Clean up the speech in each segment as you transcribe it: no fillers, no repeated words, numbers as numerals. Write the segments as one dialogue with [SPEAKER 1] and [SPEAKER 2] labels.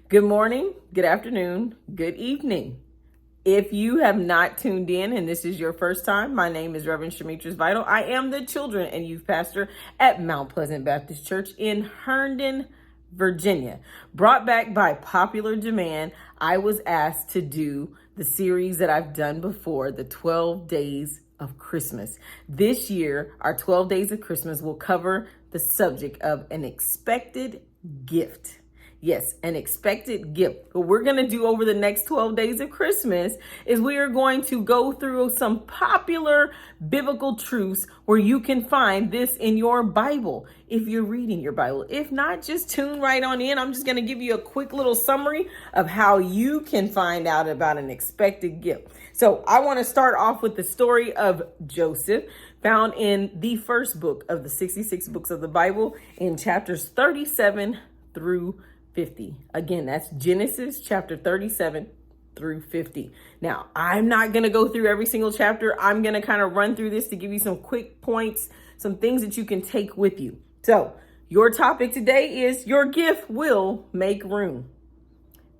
[SPEAKER 1] Good morning, good afternoon, good evening. If you have not tuned in and this is your first time, my name is Reverend Shamitris Vital. I am the children and youth pastor at Mount Pleasant Baptist Church in Herndon, Virginia. Brought back by popular demand, I was asked to do the series that I've done before, the 12 Days of Christmas. This year, our 12 Days of Christmas will cover the subject of an expected gift. Yes, an expected gift. What we're going to do over the next 12 days of Christmas is we are going to go through some popular biblical truths where you can find this in your Bible if you're reading your Bible. If not, just tune right on in. I'm just going to give you a quick little summary of how you can find out about an expected gift. So I want to start off with the story of Joseph, found in the first book of the 66 books of the Bible in chapters 37 through 50. Again, that's Genesis chapter 37 through 50. Now, I'm not going to go through every single chapter. I'm going to kind of run through this to give you some quick points, some things that you can take with you. So, your topic today is your gift will make room.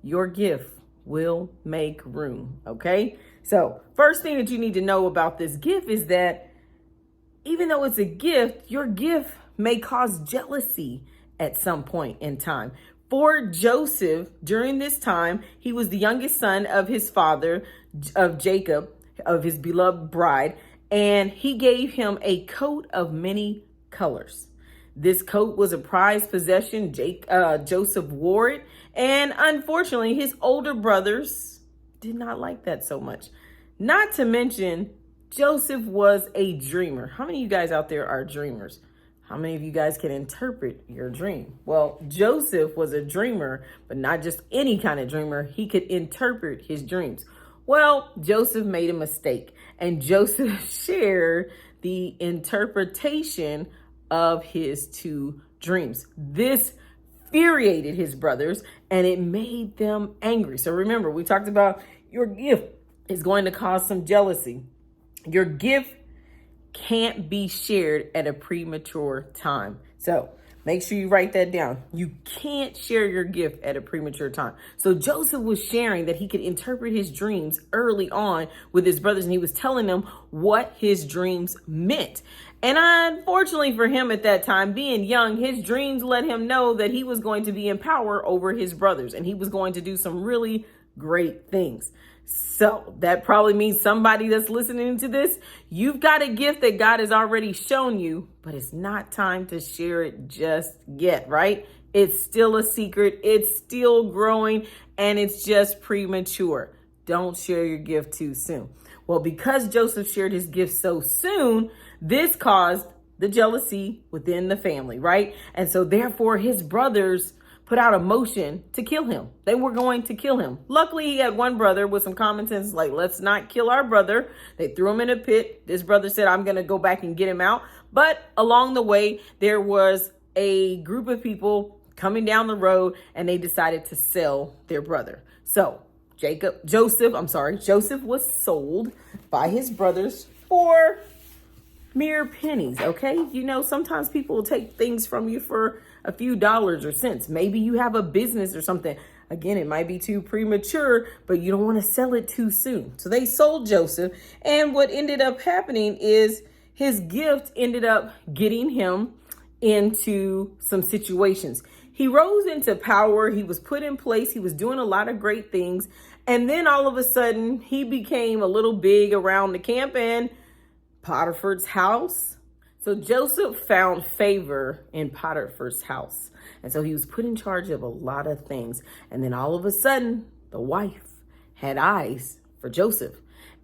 [SPEAKER 1] Your gift will make room. Okay? So, first thing that you need to know about this gift is that even though it's a gift, your gift may cause jealousy at some point in time. For Joseph, during this time, he was the youngest son of his father, of Jacob, of his beloved bride, and he gave him a coat of many colors. This coat was a prized possession. Joseph wore it, and unfortunately, his older brothers did not like that so much. Not to mention, Joseph was a dreamer. How many of you guys out there are dreamers? How many of you guys can interpret your dream? Well, Joseph was a dreamer, but not just any kind of dreamer. He could interpret his dreams. Well, Joseph made a mistake, and Joseph shared the interpretation of his two dreams. This infuriated his brothers, and it made them angry. So remember, we talked about your gift is going to cause some jealousy. Your gift can't be shared at a premature time. So make sure you write that down. You can't share your gift at a premature time. So Joseph was sharing that he could interpret his dreams early on with his brothers, and he was telling them what his dreams meant. And unfortunately for him at that time, being young, his dreams let him know that he was going to be in power over his brothers, and he was going to do some really great things. So that probably means somebody that's listening to this, you've got a gift that God has already shown you, but it's not time to share it just yet, right? It's still a secret. It's still growing, and it's just premature. Don't share your gift too soon. Well, because Joseph shared his gift so soon, this caused the jealousy within the family, right? And so therefore his brothers put out a motion to kill him. They were going to kill him. Luckily, he had one brother with some common sense, like, let's not kill our brother. They threw him in a pit. This brother said, I'm going to go back and get him out. But along the way, there was a group of people coming down the road, and they decided to sell their brother. So Joseph was sold by his brothers for mere pennies, okay? You know, sometimes people will take things from you for a few dollars or cents. Maybe you have a business or something. Again, it might be too premature, but you don't want to sell it too soon. So they sold Joseph, and what ended up happening is his gift ended up getting him into some situations. He rose into power. He was put in place. He was doing a lot of great things. And then all of a sudden, he became a little big around the camp and Potiphar's house. So Joseph found favor in Potiphar's house. And so he was put in charge of a lot of things. And then all of a sudden, the wife had eyes for Joseph,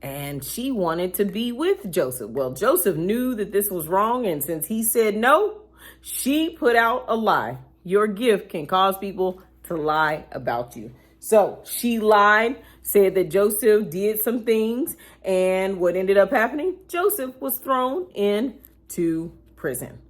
[SPEAKER 1] and she wanted to be with Joseph. Well, Joseph knew that this was wrong. And since he said no, she put out a lie. Your gift can cause people to lie about you. So she lied, said that Joseph did some things, and what ended up happening? Joseph was thrown into prison.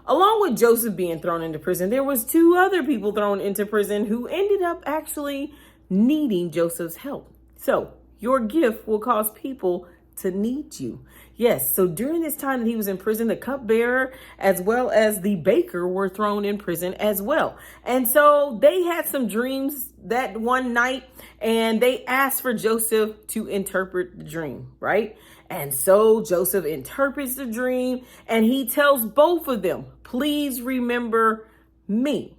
[SPEAKER 1] Along with Joseph being thrown into prison, there was two other people thrown into prison who ended up actually needing Joseph's help. So your gift will cause people to need you. Yes, so during this time that he was in prison, the cupbearer as well as the baker were thrown in prison as well. And so they had some dreams that one night, and they asked for Joseph to interpret the dream, right? And so Joseph interprets the dream, and he tells both of them, please remember me.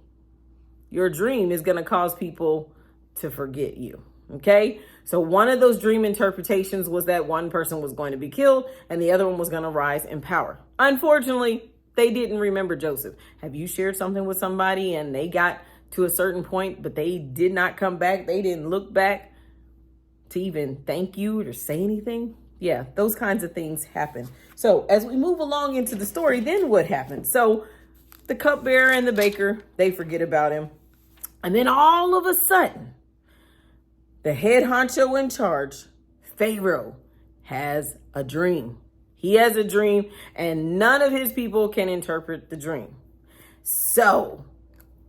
[SPEAKER 1] Your dream is going to cause people to forget you. Okay. So one of those dream interpretations was that one person was going to be killed and the other one was going to rise in power. Unfortunately, they didn't remember Joseph. Have you shared something with somebody and they got to a certain point, but they did not come back? They didn't look back to even thank you or say anything? Yeah, those kinds of things happen. So as we move along into the story, then what happened? So the cupbearer and the baker, they forget about him. And then all of a sudden, the head honcho in charge, Pharaoh, has a dream. He has a dream, and none of his people can interpret the dream. So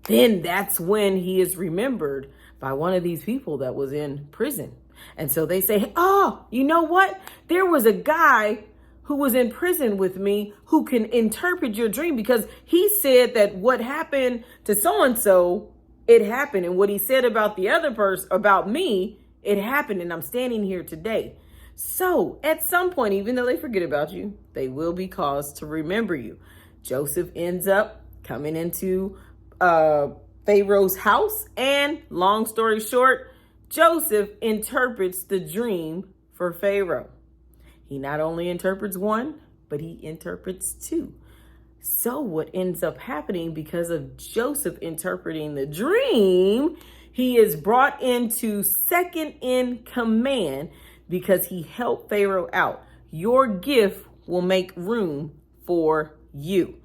[SPEAKER 1] then that's when he is remembered by one of these people that was in prison. And so they say, oh, you know what? There was a guy who was in prison with me who can interpret your dream, because he said that what happened to so-and-so, it happened. And what he said about the other person, about me, it happened. And I'm standing here today. So at some point, even though they forget about you, they will be caused to remember you. Joseph ends up coming into Pharaoh's house. And long story short, Joseph interprets the dream for Pharaoh. He not only interprets one, but he interprets two. So what ends up happening, because of Joseph interpreting the dream, he is brought into second in command because he helped Pharaoh out. Your gift will make room for you.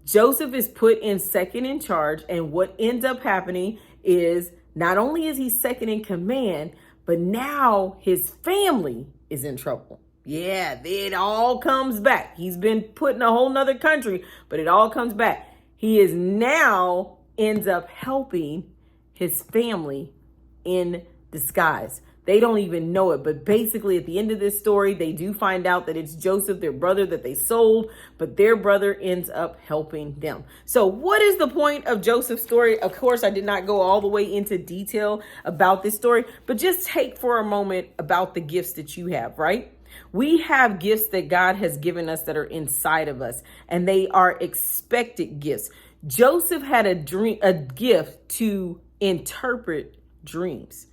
[SPEAKER 1] Joseph is put in second in charge, and what ends up happening is not only is he second in command, but now his family is in trouble. Yeah, it all comes back. He's been put in a whole nother country, but it all comes back. He is now ends up helping his family in disguise. They don't even know it, but basically at the end of this story, they do find out that it's Joseph, their brother that they sold, but their brother ends up helping them. So what is the point of Joseph's story? Of course, I did not go all the way into detail about this story, but just take for a moment about the gifts that you have, right? We have gifts that God has given us that are inside of us, and they are expected gifts. Joseph had a gift to interpret dreams.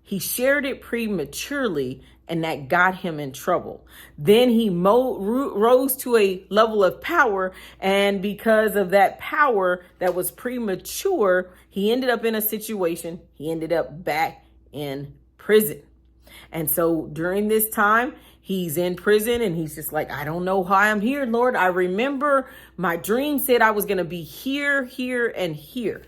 [SPEAKER 1] He shared it prematurely, and that got him in trouble. Then he rose to a level of power, and because of that power that was premature, he ended up in a situation. He ended up back in prison. And so during this time, he's in prison and he's just like, I don't know why I'm here, Lord. I remember my dream said I was going to be here, here, and here.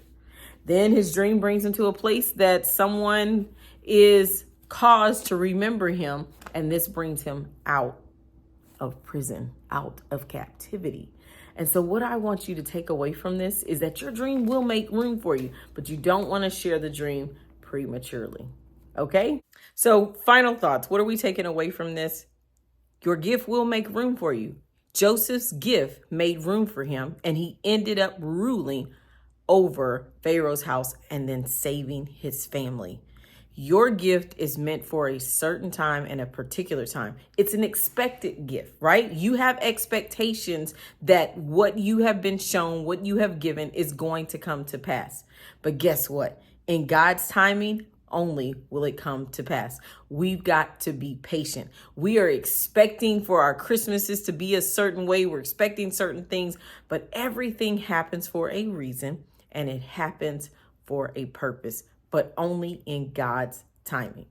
[SPEAKER 1] Then his dream brings him to a place that someone is caused to remember him. And this brings him out of prison, out of captivity. And so what I want you to take away from this is that your dream will make room for you, but you don't want to share the dream prematurely. Okay? So final thoughts. What are we taking away from this? Your gift will make room for you. Joseph's gift made room for him, and he ended up ruling over Pharaoh's house and then saving his family. Your gift is meant for a certain time and a particular time. It's an expected gift, right? You have expectations that what you have been shown, what you have given is going to come to pass. But guess what? In God's timing, only will it come to pass. We've got to be patient. We are expecting for our Christmases to be a certain way. We're expecting certain things, but everything happens for a reason, and it happens for a purpose, but only in God's timing.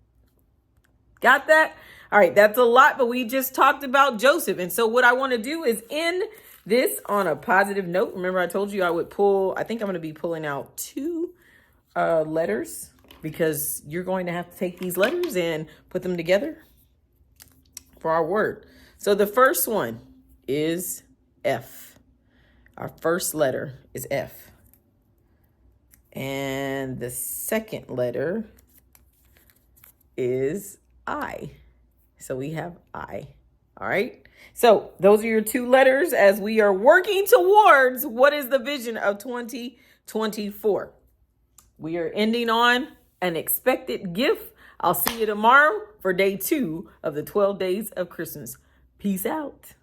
[SPEAKER 1] Got that? All right, that's a lot, but we just talked about Joseph. And so what I want to do is end this on a positive note. Remember, I told you I would I think I'm going to be pulling out two letters, because you're going to have to take these letters and put them together for our word. So the first one is F. Our first letter is F. And the second letter is I. So we have I. All right. So those are your two letters as we are working towards what is the vision of 2024. We are ending on an expected gift. I'll see you tomorrow for day 2 of the 12 days of Christmas. Peace out.